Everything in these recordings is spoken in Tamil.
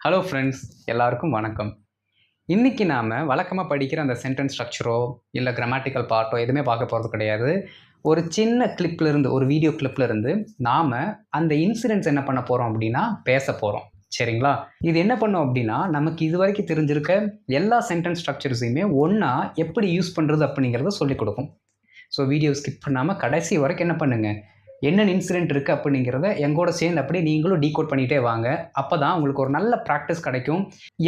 ஹலோ ஃப்ரெண்ட்ஸ், எல்லாருக்கும் வணக்கம். இன்றைக்கி நாம் வழக்கமாக படிக்கிற அந்த சென்டென்ஸ் ஸ்ட்ரக்சரோ இல்லை கிராமட்டிக்கல் பார்ட்டோ எதுவுமே பார்க்க போகிறது கிடையாது. ஒரு சின்ன கிளிப்லேருந்து, ஒரு வீடியோ கிளிப்லேருந்து நாம் அந்த இன்சிடென்ட்ஸ் என்ன பண்ண போகிறோம் அப்படின்னா பேச போகிறோம். சரிங்களா? இது என்ன பண்ணோம் அப்படின்னா நமக்கு இது வரைக்கும் தெரிஞ்சிருக்க எல்லா சென்டென்ஸ் ஸ்ட்ரக்சர்ஸையுமே ஒன்றா எப்படி யூஸ் பண்ணுறது அப்படிங்கிறத சொல்லிக் கொடுக்கும். ஸோ வீடியோ ஸ்கிப் பண்ணாமல் கடைசி வரைக்கும் என்ன பண்ணுங்கள், என்னென்ன இன்சிடென்ட் இருக்குது அப்படிங்கிறத எங்கூட சேர்ந்து அப்படியே நீங்களும் டீகோட் பண்ணிகிட்டே வாங்க. அப்போ தான் உங்களுக்கு ஒரு நல்ல ப்ராக்டிஸ் கிடைக்கும்.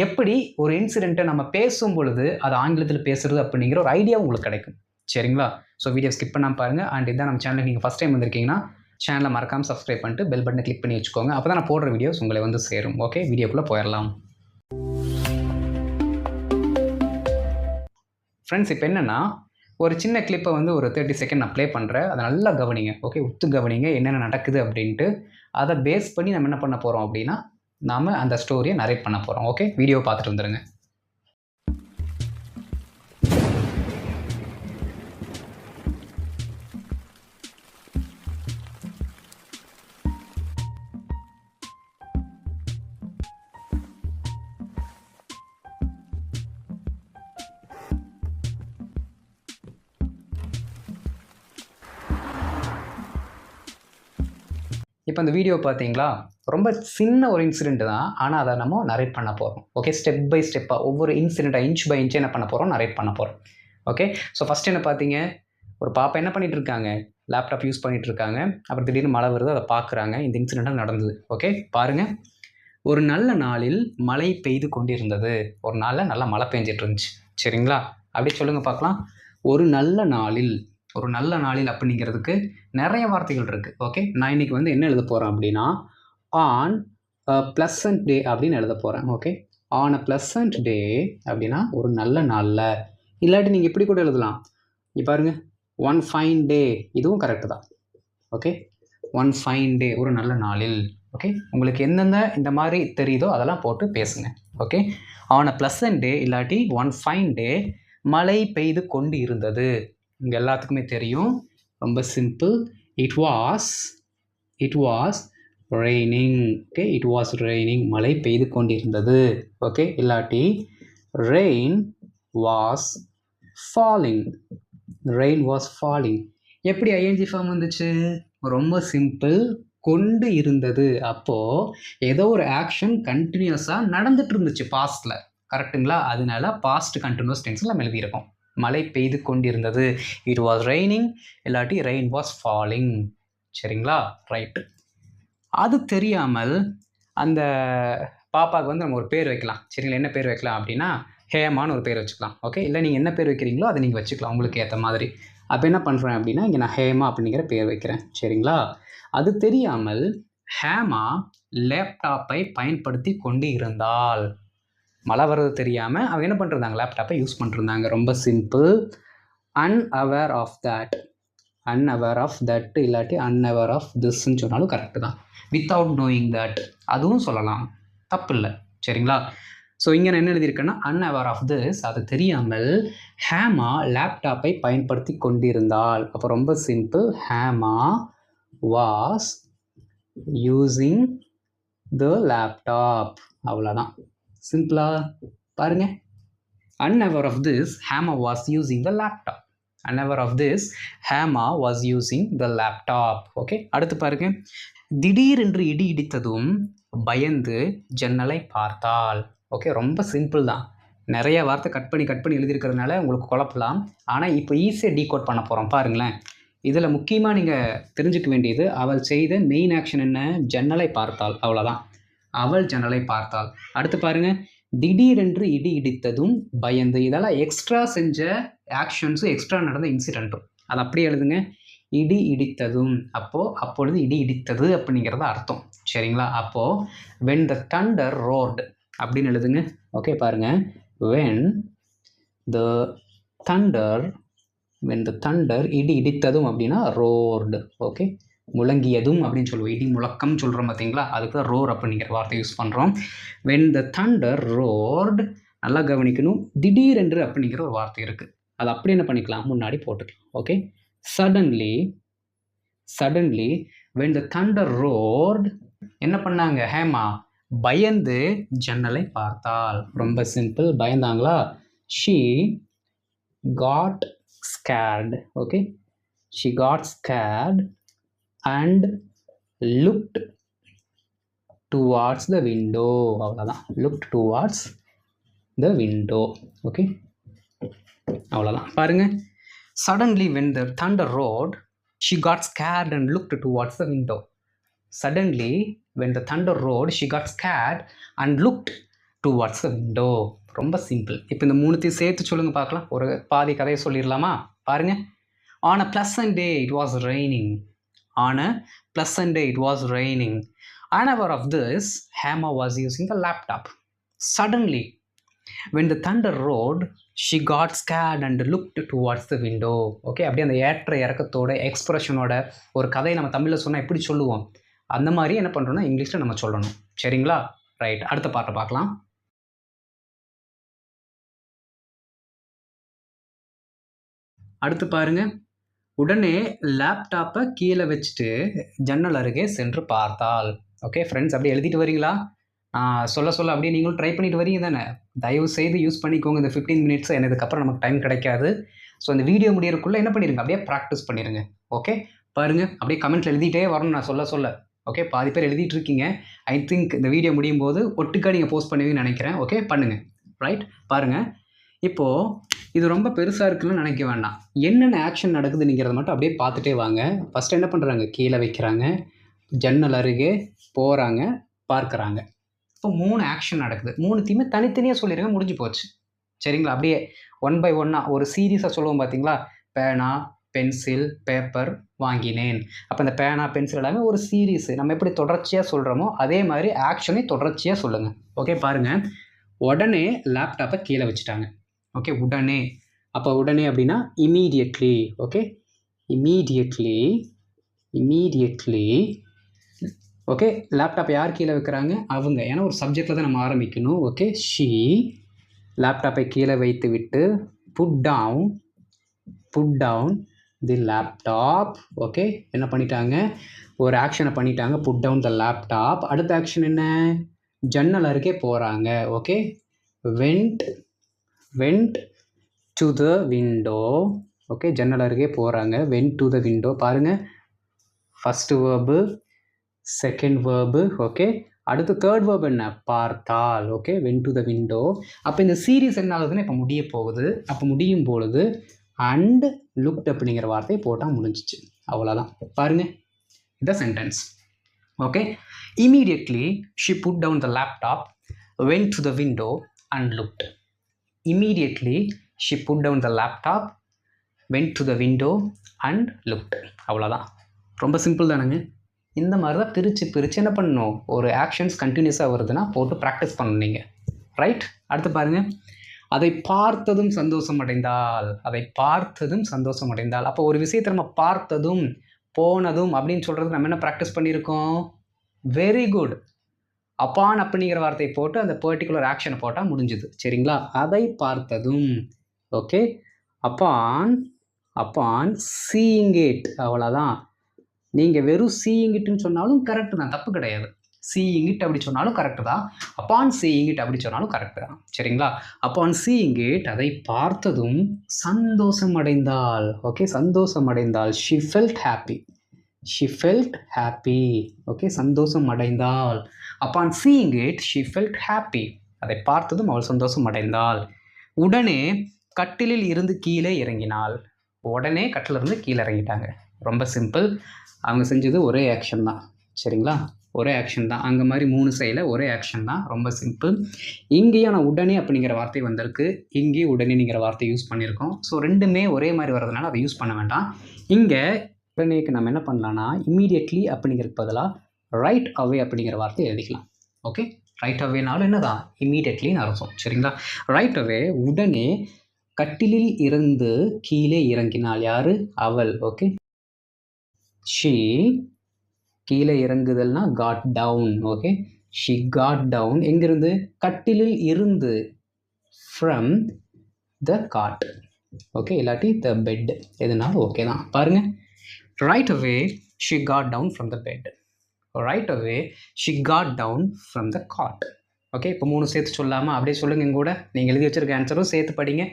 எப்படி ஒரு இன்சிடென்ட்டை நம்ம பேசும் பொழுது அது ஆங்கிலத்தில் பேசுகிறது அப்படிங்கிற ஒரு ஐடியா உங்களுக்கு கிடைக்கும். சரிங்களா? ஸோ வீடியோ ஸ்கிப் பண்ணாமல் பாருங்கள். அண்ட் இதான் நம்ம சேனலுக்கு நீங்கள் ஃபஸ்ட் டைம் வந்திருக்கீங்கன்னா சேனலை மறக்காமல் சப்ஸ்கிரைப் பண்ணிட்டு பெல் பட்டனை கிளிக் பண்ணி வச்சுக்கோங்க. அப்போ தான் நான் போடுற வீடியோஸ் உங்களை வந்து சேரும். ஓகே, வீடியோக்குள்ளே போயிடலாம். ஃப்ரெண்ட்ஸ், இப்போ என்னென்னா ஒரு சின்ன கிளிப்பை வந்து ஒரு 30 செகண்ட் நான் ப்ளே பண்ணுறேன். அதை நல்லா கவனிங்க. ஓகே, உத்து கவனிங்க என்னென்ன நடக்குது அப்படின்ட்டு. அதை பேஸ் பண்ணி நம்ம என்ன பண்ண போகிறோம் அப்படின்னா நாம் அந்த ஸ்டோரியை நரேட் பண்ண போகிறோம். ஓகே, வீடியோவை பார்த்துட்டு வந்துடுங்க. இப்போ அந்த வீடியோ பார்த்தீங்களா, ரொம்ப சின்ன ஒரு இன்சிடென்ட் தான். ஆனால் அதை நம்ம நரேட் பண்ண போகிறோம். ஓகே, ஸ்டெப் பை ஸ்டெப்பாக ஒவ்வொரு இன்சிடென்ட்டாக இன்ச் பை இன்ச் என்ன பண்ண போகிறோம், நரேட் பண்ண போகிறோம். ஓகே, ஸோ ஃபஸ்ட் என்ன பார்த்தீங்க, ஒரு பாப்பா என்ன பண்ணிகிட்டு இருக்காங்க, லேப்டாப் யூஸ் பண்ணிகிட்டு இருக்காங்க. அப்புறம் திடீர்னு மழை வருது, அதை பார்க்குறாங்க. இந்த இன்சிடென்ட்டாக நடந்தது. ஓகே, பாருங்கள். ஒரு நல்ல நாளில் மழை பெய்து கொண்டிருந்தது. ஒரு நாளில் நல்லா மழை பெஞ்சிட்டு இருந்துச்சு. சரிங்களா? அப்படியே சொல்லுங்கள் பார்க்கலாம். ஒரு நல்ல நாளில். ஒரு நல்ல நாளில் அப்படிங்கிறதுக்கு நிறைய வார்த்தைகள் இருக்குது. ஓகே, நான் இன்றைக்கி வந்து என்ன எழுத போகிறேன் அப்படின்னா ஆன் அ ப்ளசன்ட் டே அப்படின்னு எழுத போகிறேன். ஓகே, ஆன் அ ப்ளசன்ட் டே அப்படின்னா ஒரு நல்ல நாளில். இல்லாட்டி நீங்கள் இப்படி கூட எழுதலாம். இப்போ பாருங்கள், ஒன் ஃபைன் டே, இதுவும் கரெக்டு தான். ஓகே, ஒன் ஃபைன் டே, ஒரு நல்ல நாளில். ஓகே, உங்களுக்கு எந்தெந்த இந்த மாதிரி தெரியுதோ அதெல்லாம் போட்டு பேசுங்க. ஓகே, ஆன் அ ப்ளசன்ட் டே இல்லாட்டி ஒன் ஃபைன் டே மழை பெய்து கொண்டு இருந்தது. இங்கே எல்லாத்துக்குமே தெரியும், ரொம்ப simple. It was raining. Okay, it was raining, மழை பெய்து கொண்டிருந்தது. ஓகே, இல்லாட்டி rain was falling. Rain was falling. எப்படி ஐஎன்ஜி ஃபார்ம் வந்துச்சு? ரொம்ப சிம்பிள், கொண்டு இருந்தது. அப்போது ஏதோ ஒரு ஆக்ஷன் கண்டினியூஸாக நடந்துட்டு இருந்துச்சு பாஸ்டில். கரெக்டுங்களா? அதனால பாஸ்ட் கண்டினியூஸ் டென்ஸில் நம்ம எழுதியிருக்கோம். மழை பெய்து கொண்டிருந்தது, இட் வாஸ் ரெய்னிங், இல்லாட்டி ரெயின் வாஸ் ஃபாலிங். சரிங்களா? ரைட்டு. அது தெரியாமல் அந்த பாப்பாவுக்கு வந்து நம்ம ஒரு பேர் வைக்கலாம். சரிங்களா? என்ன பேர் வைக்கலாம் அப்படின்னா ஹேமான்னு ஒரு பேர் வச்சுக்கலாம். ஓகே, இல்லை நீங்கள் என்ன பேர் வைக்கிறீங்களோ அதை நீங்கள் வச்சுக்கலாம் உங்களுக்கு ஏற்ற மாதிரி. அப்போ என்ன பண்ணுறேன் அப்படின்னா இங்கே நான் ஹேமா அப்படிங்கிற பேர் வைக்கிறேன். சரிங்களா? அது தெரியாமல் ஹேமா லேப்டாப்பை பயன்படுத்தி கொண்டு இருந்தால். மழை வர்றது தெரியாமல் அவங்க என்ன பண்ணிருந்தாங்க, லேப்டாப்பை யூஸ் பண்ணிருந்தாங்க. ரொம்ப simple. Unaware of that. Unaware of that இல்லாட்டி அன்அவேர் ஆஃப் திஸ்ன்னு சொன்னாலும் கரெக்டு தான். வித்தவுட் நோயிங் தட் அதுவும் சொல்லலாம், தப்பு இல்லை. சரிங்களா? ஸோ இங்கே நான் என்ன எழுதியிருக்கேன்னா அன்அவேர் ஆஃப் திஸ், அது தெரியாமல் ஹேமா லேப்டாப்பை பயன்படுத்தி கொண்டிருந்தால். அப்போ ரொம்ப simple. Hema was using the laptop. அவ்வளோதான். சிம்பிளா பாருங்க. unaware of this Hema was using the laptop. unaware of this Hema was using the laptop. Okay, அடுத்து பாருங்க. திடீரென்று இடி இடித்ததும் பயந்து ஜன்னலை பார்த்தாள். ஓகே, ரொம்ப சிம்பிள் தான். நிறைய வார்த்தை கட் பண்ணி எழுதியிருக்கிறதுனால உங்களுக்கு குழப்பலாம். ஆனால் இப்போ ஈஸியாக டீகோட் பண்ண போகிறோம். பாருங்களேன், இதில் முக்கியமாக நீங்கள் தெரிஞ்சுக்க வேண்டியது அவள் செய்த மெயின் ஆக்ஷன் என்ன, ஜன்னலை பார்த்தாள். அவ்வளோதான், அவள் ஜன்னலை பார்த்தாள். அடுத்து பாருங்க, திடீரென்று இடி இடித்ததும் பயந்து. இதெல்லாம் எக்ஸ்ட்ரா செஞ்ச ஆக்ஷன்ஸும் எக்ஸ்ட்ரா நடந்த இன்சிடென்ட்டும். அது அப்படியே எழுதுங்க. இடி இடித்ததும், அப்பொழுது இடி இடித்தது அப்படிங்கிறத அர்த்தம். சரிங்களா? அப்போது when the thunder roared அப்படின்னு எழுதுங்க. ஓகே, பாருங்க. when the thunder இடி இடித்ததும் அப்படின்னா roared. ஓகே, முழங்கியதும் அப்படின்னு சொல்லுவோம். இடி முழக்கம் சொல்கிறோம் பார்த்தீங்களா, அதுக்கு தான் ரோர் அப்படிங்கிற வார்த்தை யூஸ் பண்ணுறோம். when the thunder roared, நல்லா கவனிக்கணும். திடீரென்று அப்படிங்கிற ஒரு வார்த்தை இருக்குது, அது அப்படி என்ன பண்ணிக்கலாம், முன்னாடி போட்டுக்கலாம். Okay, suddenly when the thunder roared என்ன பண்ணாங்க, ஹேமா பயந்து ஜன்னலை பார்த்தாள். ரொம்ப சிம்பிள். பயந்தாங்களா? she got scared. Okay, she got scared and looked towards the window. அவ்வளோதான். looked towards the window. Okay, அவ்வளோதான். பாருங்க, suddenly when the thunder roared she got scared and looked towards the window. Suddenly when the thunder roared she got scared and looked towards the window. ரொம்ப சிம்பிள். இப்போ இந்த மூணுத்தையும் சேர்த்து சொல்லுங்க பார்க்கலாம். ஒரு பாதி கதையை சொல்லிடலாமா? பாருங்க. On a pleasant day it was raining. On a pleasant day it was raining. Unaware of this, Hema was using the laptop. Suddenly when the thunder roared she got scared and looked towards the window. Okay, அப்படியே அந்த ஏற்ற இறக்கத்தோட எக்ஸ்பிரஷனோட ஒரு கதையை நம்ம தமிழில் சொன்னால் எப்படி சொல்லுவோம், அந்த மாதிரி என்ன பண்ணுறோன்னா இங்கிலீஷில் நம்ம சொல்லணும். சரிங்களா? ரைட், அடுத்த பாட்டை பார்க்கலாம். அடுத்து பாருங்க. உடனே லேப்டாப்பை கீழே வச்சுட்டு ஜன்னல் அருகே சென்று பார்த்தாள். ஓகே ஃப்ரெண்ட்ஸ், அப்படியே எழுதிட்டு வரீங்களா? சொல்ல அப்படியே நீங்களும் ட்ரை பண்ணிட்டு வரீங்க தானே? தயவு செய்து யூஸ் பண்ணிக்கோங்க இந்த 15 மினிட்ஸ். இதுக்கப்புறம் நமக்கு டைம் கிடைக்காது. ஸோ இந்த வீடியோ முடியறதுக்குள்ளே என்ன பண்ணிடுங்க, அப்படியே ப்ராக்டிஸ் பண்ணிடுங்க. ஓகே, பாருங்கள், அப்படியே கமெண்ட்டில் எழுதிட்டே வரணும் நான் சொல்ல. ஓகே, பாதி பேர் எழுதிட்டு இருக்கீங்க. ஐ திங்க் இந்த வீடியோ முடியும் போது ஒட்டுக்கா நீங்கள் போஸ்ட் பண்ணுவீங்கன்னு நினைக்கிறேன். ஓகே, பண்ணுங்கள். ரைட், பாருங்கள். இப்போது இது ரொம்ப பெருசாக இருக்குன்னு நினைக்க வேண்டாம். என்னென்ன ஆக்ஷன் நடக்குதுங்கிறத மட்டும் அப்படியே பார்த்துட்டே வாங்க. ஃபஸ்ட்டு என்ன பண்ணுறாங்க, கீழே வைக்கிறாங்க, ஜன்னல் அருகே போகிறாங்க, பார்க்குறாங்க. இப்போ 3 ஆக்ஷன் நடக்குது. 3த்தையுமே தனித்தனியாக சொல்லிடுங்க, முடிஞ்சு போச்சு. சரிங்களா? அப்படியே 1 by 1 ஒரு சீரியஸாக சொல்லுவோம் பார்த்தீங்களா? பேனா, பென்சில், பேப்பர் வாங்கினேன். அப்போ இந்த பேனா, பென்சில் எல்லாமே ஒரு சீரீஸு. நம்ம எப்படி தொடர்ச்சியாக சொல்கிறோமோ அதே மாதிரி ஆக்ஷனை தொடர்ச்சியாக சொல்லுங்கள். ஓகே, பாருங்கள். உடனே லேப்டாப்பை கீழே வச்சுட்டாங்க. ஓகே, உடனே. அப்போ உடனே அப்படின்னா இமீடியட்லி. Okay, immediately. ஓகே, லேப்டாப்பை யார் கீழே வைக்கிறாங்க? அவங்க. ஏன்னா ஒரு சப்ஜெக்டில் தான் நம்ம ஆரம்பிக்கணும். ஓகே, ஷீ லேப்டாப்பை கீழே வைத்து விட்டு put down the laptop. Okay, என்ன பண்ணிட்டாங்க, ஒரு ஆக்ஷனை பண்ணிட்டாங்க, புட் டவுன் த லேப்டாப். அடுத்த ஆக்ஷன் என்ன, ஜன்னல் அருகே போகிறாங்க. Okay, went to the window. Okay, ஜன்னல் அருகே போகிறாங்க, went to the window. பாருங்கள், first verb, second verb. Okay, அடுத்து தேர்ட் வேர்பு என்ன, பார்த்தால். Okay, went to the window. அப்போ இந்த சீரீஸ் என்ன ஆகுதுன்னு இப்போ முடிய போகுது. அப்போ முடியும் பொழுது அண்ட் லுக்ட் அப்படிங்கிற வார்த்தையை போட்டால் முடிஞ்சிச்சு. அவ்வளோதான். பாருங்கள், இந்த sentence. Okay, immediately she put down the laptop, went to the window and looked. Immediately she put down the laptop, went to the window and looked. அவ்வளோதான். ரொம்ப சிம்பிள் தானுங்க. இந்த மாதிரி தான் பிரித்து என்ன பண்ணணும், ஒரு ஆக்ஷன்ஸ் கண்டினியூஸாக வருதுன்னா போட்டு ப்ராக்டிஸ் பண்ணணும் நீங்கள். ரைட், அடுத்து பாருங்கள். அதை பார்த்ததும் சந்தோஷம் அடைந்தால். அப்போ ஒரு விஷயத்தை நம்ம பார்த்ததும் போனதும் அப்படின்னு சொல்கிறதுக்கு நம்ம என்ன ப்ராக்டிஸ் பண்ணியிருக்கோம்? Very good. அப்பான் அப்படிங்கிற வார்த்தையை போட்டு அந்த பர்டிகுலர் ஆக்ஷனை போட்டால் முடிஞ்சுது. சரிங்களா? அதை பார்த்ததும். Okay, upon seeing it. அவ்வளோதான். நீங்கள் வெறும் சீயிங் இட்னு சொன்னாலும் கரெக்டு தான், தப்பு கிடையாது. சீயிங் இட் அப்படி சொன்னாலும் கரெக்டு தான், அப்பான் சீயிங் இட் அப்படி சொன்னாலும் கரெக்டு தான். சரிங்களா? அப்பான் சீயிங் இட், அதை பார்த்ததும் சந்தோஷம் அடைந்தாள். ஓகே, சந்தோஷம் அடைந்தாள். She felt happy. ஓகே, சந்தோஷம் அடைந்தாள். Upon seeing it she felt happy. அதை பார்த்ததும் அவள் சந்தோஷம் அடைந்தாள். உடனே கட்டிலில் இருந்து கீழே இறங்கினாள். உடனே கட்டிலிருந்து கீழே இறங்கிட்டாங்க. ரொம்ப சிம்பிள். அவங்க செஞ்சது ஒரே ஆக்ஷன் தான். சரிங்களா? ஒரே ஆக்ஷன் தான். அங்கே மாதிரி 3 சைடில் ஒரே ஆக்ஷன் தான். ரொம்ப சிம்பிள். இங்கேயும் நான் உடனே அப்படிங்கிற வார்த்தை வந்திருக்கு, இங்கேயும் உடனேங்கிற வார்த்தை யூஸ் பண்ணியிருக்கோம். ஸோ ரெண்டுமே ஒரே மாதிரி வர்றதுனால அதை யூஸ் பண்ண வேண்டாம். இங்கே உடனேக்கு நம்ம என்ன பண்ணலான்னா இம்மீடியட்லி அப்படிங்கிறதுக்கு பதிலாக ரைட் அவே அப்படிங்கிற வார்த்தை எழுதிக்கலாம். ஓகே, ரைட் அவேனாலும் என்னதான் இம்மீடியட்லின்னு அர்த்தம். சரிங்களா? ரைட் அவே, உடனே கட்டிலில் இருந்து கீழே இறங்கினாள். யாரு? அவள். ஓகே, ஷீ கீழே இறங்குதல்னா got down. Okay, she got down. எங்கிருந்து? கட்டிலில் இருந்து. From the God. ஓகே, இல்லாட்டி த பெட், எதுனாலும் ஓகே தான். பாருங்க, right away she got down from the bed. right away she got down from the cot. Okay, இப்போ 3 சேர்த்து சொல்லாமல் அப்படியே சொல்லுங்க கூட. நீங்கள் எழுதி வச்சிருக்க ஆன்சரும் சேர்த்து படிங்க.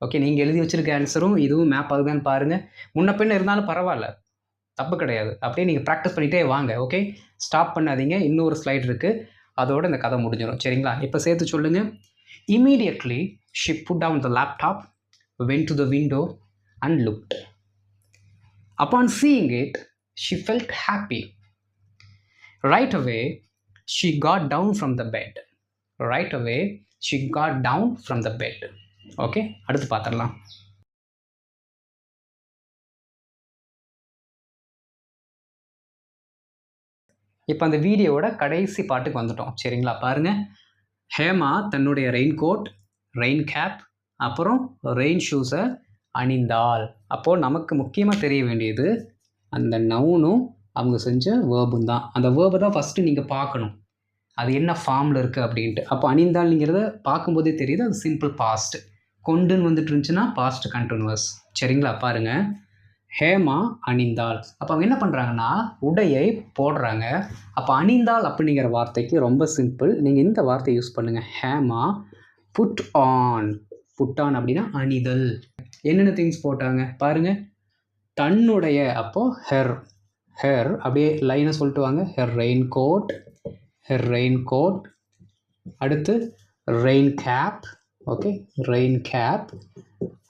ஓகே, நீங்கள் எழுதி வச்சிருக்க ஆன்சரும் இதுவும் மேப் ஆகுதான்னு பாருங்கள். முன்ன பின்ன இருந்தாலும் பரவாயில்ல, தப்பு கிடையாது. அப்படியே நீங்கள் ப்ராக்டிஸ் பண்ணிகிட்டே வாங்க. ஓகே, ஸ்டாப் பண்ணாதீங்க. இன்னொரு ஸ்லைட் இருக்குது, அதோட இந்த கதை முடிஞ்சிடும். சரிங்களா? இப்போ சேர்த்து சொல்லுங்கள். Immediately she put down the laptop, went to the window and looked. Upon seeing it, she felt happy. Right away she got down from the bed. Right away she got down from the bed. Okay, அடுத்து பார்த்துடலாம். இப்போ அந்த வீடியோவோட கடைசி பாட்டுக்கு வந்துட்டோம். சரிங்களா? பாருங்கள். ஹேமா தன்னுடைய ரெயின் கோட், ரெயின் கேப், அப்புறம் ரெயின் ஷூஸை அணிந்தாள். அப்போது நமக்கு முக்கியமாக தெரிய வேண்டியது அந்த நவுனும் அவங்க செஞ்ச வேர்பும் தான். அந்த வேர்பை தான் ஃபஸ்ட்டு நீங்கள் பார்க்கணும், அது என்ன ஃபார்மில் இருக்குது அப்படின்ட்டு. அப்போ அணிந்தாள்ங்கிறத பார்க்கும்போதே தெரியுது அது சிம்பிள் பாஸ்ட். கொண்டுன்னு வந்துட்டு இருந்துச்சுன்னா பாஸ்ட் கண்டினியூஸ். சரிங்களா? பாருங்கள். ஹேமா அணிந்தாள். அப்போ அவங்க என்ன பண்ணுறாங்கன்னா உடையை போடுறாங்க. அப்போ அணிந்தாள் அப்படிங்கிற வார்த்தைக்கு ரொம்ப சிம்பிள், நீங்கள் இந்த வார்த்தையை யூஸ் பண்ணுங்கள். Hema put on. Put on அப்படின்னா அணிதல். என்னென்ன திங்ஸ் போட்டாங்க பாருங்கள். தன்னுடைய, அப்போது ஹெர். ஹெர் அப்படியே லைனை சொல்லிட்டு வாங்க. Her raincoat, her raincoat. அடுத்து rain cap. Okay, rain cap.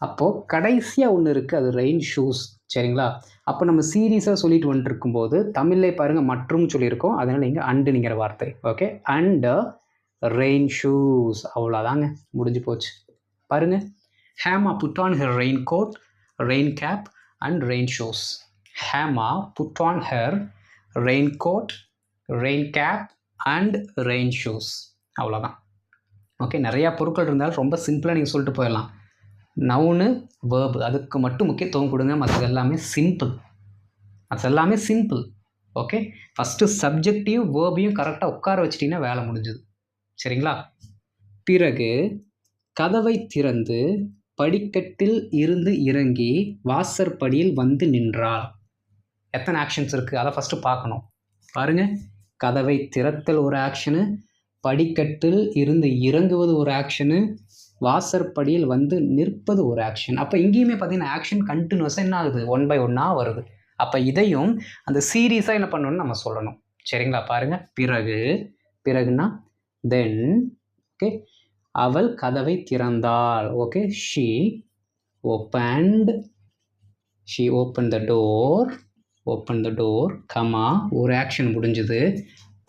அப்போது கடைசியாக ஒன்று இருக்குது, அது ரெயின் ஷூஸ். சரிங்களா? அப்போ நம்ம சீரியஸாக சொல்லிட்டு வந்துட்டு இருக்கும்போது தமிழ்லே பாருங்கள் மற்றும் சொல்லியிருக்கோம், அதனால் இங்கே அண்டுங்கிற வார்த்தை. Okay, and rain shoes. அவ்வளோதாங்க, முடிஞ்சு போச்சு. பாருங்கள். Hema put on her raincoat, rain cap and rain shoes. Hema put on her raincoat, rain cap and rain shoes. அவ்வளோதான். ஓகே, நிறையா பொருட்கள் இருந்தாலும் ரொம்ப சிம்பிளாக நீங்கள் சொல்லிட்டு போயிடலாம். நவுனு வேர்பு அதுக்கு மட்டும் முக்கியத்துவம் கொடுங்க, மற்றது எல்லாமே சிம்பிள். அதெல்லாமே சிம்பிள். ஓகே, ஃபஸ்ட்டு சப்ஜெக்டையும் வேர்பையும் கரெக்டாக உட்கார வச்சிட்டிங்கன்னா வேலை முடிஞ்சுது. சரிங்களா? பிறகு கதவை திறந்து படிக்கட்டில் இருந்து இறங்கி வாசற்படியில் வந்து நின்றாள். எத்தனை ஆக்ஷன்ஸ் இருக்குது அதை ஃபஸ்ட்டு பார்க்கணும். பாருங்கள். கதவை திறத்தல் ஒரு ஆக்ஷனு, படிக்கட்டில் இருந்து இறங்குவது ஒரு ஆக்ஷனு, வாசற்படியில் வந்து நிற்பது ஒரு ஆக்ஷன். அப்போ இங்கேயுமே பார்த்தீங்கன்னா ஆக்ஷன் கண்டினியூஸாக என்ன ஆகுது, 1 by 1 வருது. அப்போ இதையும் அந்த சீரியஸாக என்ன பண்ணணும்னு நம்ம சொல்லணும். சரிங்களா? பாருங்கள். பிறகு, பிறகுன்னா தென். ஓகே, அவள் கதவை திறந்தாள். Okay, she opened, she open the door, open the door, comma ஒரு ஆக்ஷன் முடிஞ்சுது.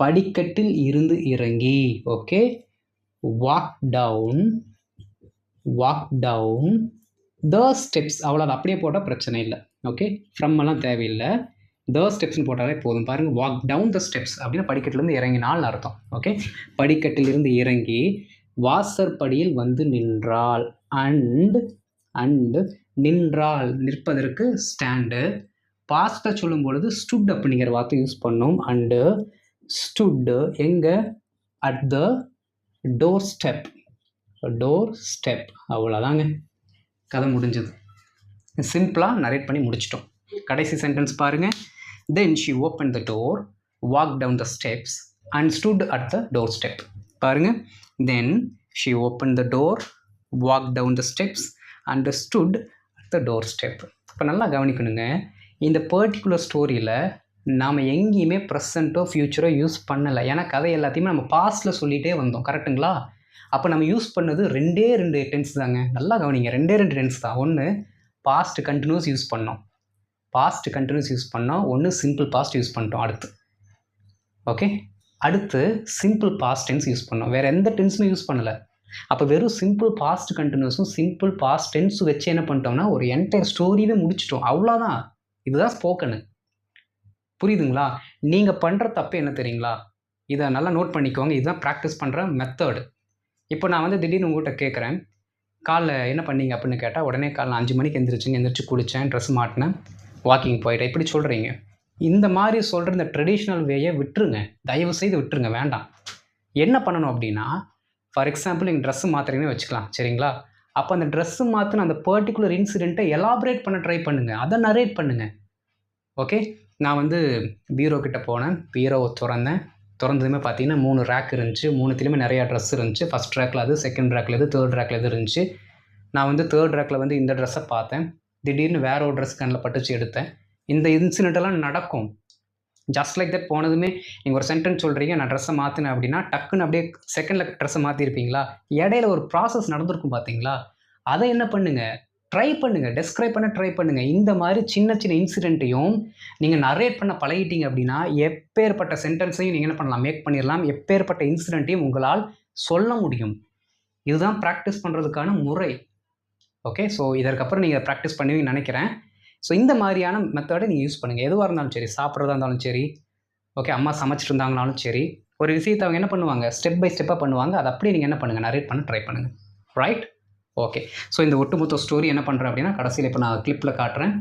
படிக்கட்டில் இருந்து இறங்கி. Okay, walk down, walk down the steps. அவ்வளோ அப்படியே போட்டால் பிரச்சனை இல்லை. ஓகே, ஃப்ரம் எல்லாம் தேவையில்லை, த ஸ்டெப்ஸ்னு போட்டாலே போதும். பாருங்கள். வாக் டவுன் த ஸ்டெப்ஸ் அப்படின்னா படிக்கட்டிலேருந்து இறங்கினால்னு அர்த்தம். ஓகே, படிக்கட்டிலிருந்து இறங்கி வாசற்படியில் வந்து நின்றாள். அண்டு நின்றாள், நிற்பதற்கு ஸ்டாண்டு. பாஸ்ட்டை சொல்லும் பொழுது ஸ்டுட் அப்படிங்கிற வார்த்தை யூஸ் பண்ணோம். அண்டு ஸ்டுட் எங்கே, at the door step, door step. அவ்வளோதாங்க, கதை முடிஞ்சது. சிம்பிளாக நரேட் பண்ணி முடிச்சிட்டோம். கடைசி சென்டென்ஸ் பாருங்கள். Then she open the door, walk down the steps and stood at the doorstep. பாருங்கள். Then she open the door, walk down the steps and stood at the doorstep. இப்போ நல்லா கவனிக்கணுங்க, இந்த பர்டிகுலர் ஸ்டோரியில் நாம் எங்கேயுமே ப்ரெசண்ட்டோ ஃப்யூச்சரோ யூஸ் பண்ணலை. ஏன்னா கதை எல்லாத்தையுமே நம்ம பாஸ்ட்டில் சொல்லிகிட்டே வந்தோம். கரெக்டுங்களா? அப்போ நம்ம யூஸ் பண்ணது 2 டென்ஸ் தாங்க. நல்லா கவனிங்க, 2 டென்ஸ் தான். ஒன்று பாஸ்ட் கண்டினியூஸ் யூஸ் பண்ணோம், பாஸ்ட் கண்டினியூஸ் யூஸ் பண்ணோம். ஒன்று சிம்பிள் பாஸ்ட் யூஸ் பண்ணிட்டோம். ஓகே, அடுத்து சிம்பிள் பாஸ்ட் டென்ஸ் யூஸ் பண்ணோம். வேறு எந்த டென்ஸுமே யூஸ் பண்ணலை. அப்போ வெறும் சிம்பிள் பாஸ்ட் கண்டினியூஸும் சிம்பிள் பாஸ்ட் டென்ஸும் வச்சு என்ன பண்ணிட்டோம்னா ஒரு என்டையர் ஸ்டோரியே முடிச்சிட்டோம். அவ்வளோதான். இதுதான் ஸ்போக்கனு. புரியுதுங்களா? நீங்கள் பண்ணுற தப்பு என்ன தெரியுங்களா? இதை நல்லா நோட் பண்ணிக்கோங்க. இதுதான் ப்ராக்டிஸ் பண்ணுற மெத்தடு. இப்போ நான் வந்து திடீர்னு உங்கள்கிட்ட கேட்குறேன், காலைல என்ன பண்ணீங்க அப்படின்னு கேட்டால் உடனே காலைல 5 மணிக்கு எந்திரிச்சு குளித்தேன், ட்ரெஸ் மாட்டினேன், வாக்கிங் போயிட்டேன், இப்படி சொல்கிறீங்க. இந்த மாதிரி சொல்கிற இந்த ட்ரெடிஷ்னல் வேயை விட்டுருங்க, தயவு செய்து விட்டுருங்க, வேண்டாம். என்ன பண்ணணும் அப்படின்னா, ஃபார் எக்ஸாம்பிள் நீங்கள் ட்ரெஸ்ஸு மாற்றுறீங்கன்னு வச்சுக்கலாம். சரிங்களா? அப்போ அந்த ட்ரெஸ்ஸு மாற்றின அந்த பர்டிகுலர் இன்சிடெண்ட்டை எலாபரேட் பண்ண ட்ரை பண்ணுங்கள், அதை நரேட் பண்ணுங்கள். ஓகே, நான் வந்து பீரோ கிட்ட போனேன். பீரோவை திறந்தேன். திறந்ததுமே பார்த்தீங்கன்னா 3 ரேக் இருந்துச்சு. 3த்துலேயுமே நிறையா ட்ரெஸ் இருந்துச்சு. ஃபஸ்ட் ரேக்கில் அது, செகண்ட் ரேக்கில் இது, தேர்ட் ரேக்கில் இது இருந்துச்சு. நான் வந்து தேர்ட் ரேக்கில் வந்து இந்த ட்ரெஸ்ஸை பார்த்தேன். திடீர்னு வேற ஒரு ட்ரெஸ் கண்ணில் பட்டுச்சு, எடுத்தேன். இந்த இன்சிடென்ட்டெல்லாம் நடக்கும். ஜஸ்ட் லைக் தட் போனதுமே நீங்கள் ஒரு சென்டென்ஸ் சொல்கிறீங்க, நான் ட்ரெஸ்ஸை மாற்றினேன் அப்படின்னா டக்குன்னு அப்படியே செகண்டில் ட்ரெஸ்ஸை மாற்றிருப்பீங்களா? இடையில ஒரு ப்ராசஸ் நடந்திருக்கும் பார்த்தீங்களா? அதை என்ன பண்ணுங்க, ட்ரை பண்ணுங்கள், டெஸ்கிரைப் பண்ண ட்ரை பண்ணுங்கள். இந்த மாதிரி சின்ன சின்ன இன்சிடென்ட்டையும் நீங்கள் நரேட் பண்ண பழகிட்டீங்க அப்படின்னா எப்பேற்பட்ட சென்டென்ஸையும் நீங்கள் என்ன பண்ணலாம், மேக் பண்ணிடலாம். எப்பேற்பட்ட இன்சிடென்ட்டையும் உங்களால் சொல்ல முடியும். இதுதான் ப்ராக்டிஸ் பண்ணுறதுக்கான முறை. ஓகே, ஸோ இதற்கப்புறம் நீங்கள் ப்ராக்டிஸ் பண்ணுவீங்கன்னு நினைக்கிறேன். ஸோ இந்த மாதிரியான மெத்தடை நீங்கள் யூஸ் பண்ணுங்கள். எதுவாக இருந்தாலும் சரி, சாப்பிட்றதா இருந்தாலும் சரி, ஓகே, அம்மா சமைச்சிட்டு இருந்தாங்கனாலும் சரி, ஒரு விஷயத்தை அவங்க என்ன பண்ணுவாங்க, ஸ்டெப் பை ஸ்டெப்பாக பண்ணுவாங்க. அதை அப்படியே நீங்கள் என்ன பண்ணுங்கள், நரேட் பண்ண ட்ரை பண்ணுங்கள். ரைட்? ஓகே, ஸோ இந்த ஒட்டுமொத்த ஸ்டோரி என்ன பண்ணுறேன் அப்படின்னா, கடைசியில் இப்போ நான் கிளிப்பில் காட்டுறேன்.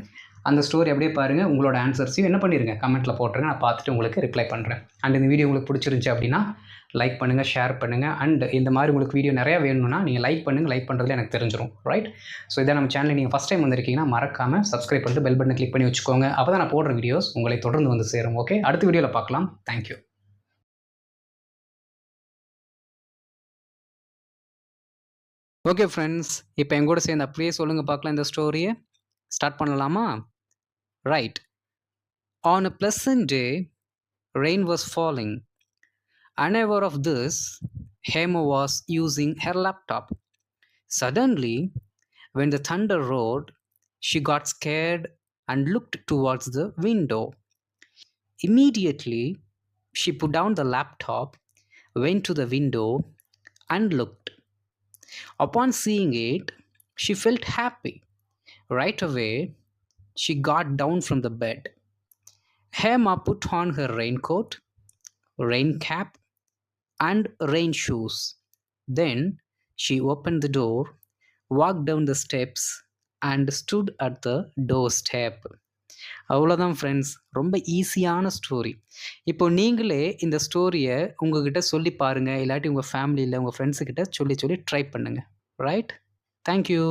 அந்த ஸ்டோரி அப்படியே பாருங்கள். உங்களோட ஆன்சர்ஸையும் என்ன பண்ணிடுங்க, கமெண்ட்டில் போட்டுருங்க. நான் பார்த்துட்டு உங்களுக்கு ரிப்ளை பண்ணுறேன். அண்ட் இந்த வீடியோ உங்களுக்கு பிடிச்சிருந்துச்சி அப்படின்னா லைக் பண்ணுங்கள், ஷேர் பண்ணுங்கள். அண்ட் இந்த மாதிரி உங்களுக்கு வீடியோ நிறையா வேணும்னா நீங்கள் லைக் பண்ணுங்கள். லைக் பண்ணுறதுல எனக்கு தெரிஞ்சிடும். ரைட்? ஸோ இதை நம்ம சேனலில் நீங்கள் ஃபஸ்ட் டைம் வந்திருக்கீங்கன்னா மறக்காமல் சப்ஸ்கிரைப் பண்ணிட்டு பெல் பட்டனை கிளிக் பண்ணி வச்சுக்கோங்க. அப்போ தான் நான் போடுற வீடியோஸ் உங்களை தொடர்ந்து வந்து சேரும். ஓகே, அடுத்த வீடியோவில் பார்க்கலாம். தேங்க்யூ. ஓகே ஃப்ரெண்ட்ஸ், இப்போ எங்கூட சேர்ந்து அப்படியே சொல்லுங்கள் பார்க்கலாம். இந்த ஸ்டோரியை ஸ்டார்ட் பண்ணலாமா? Right. On a pleasant day, rain was falling. Unaware of this, Hema was using her laptop. Suddenly, when the thunder roared, she got scared and looked towards the window. Immediately, she put down the laptop, went to the window, and looked. Upon seeing it, she felt happy. Right away, she got down from the bed. Hema put on her raincoat, rain cap, and rain shoes. Then she opened the door, walked down the steps, and stood at the doorstep. அவ்வளோதான் ஃப்ரெண்ட்ஸ், ரொம்ப ஈஸியான ஸ்டோரி. இப்போ நீங்களே இந்த ஸ்டோரியை உங்ககிட்ட சொல்லி பாருங்கள், இல்லாட்டி உங்கள் ஃபேமிலியில் உங்கள் ஃப்ரெண்ட்ஸுக்கிட்ட சொல்லி ட்ரை பண்ணுங்கள். ரைட்? தேங்க்யூ.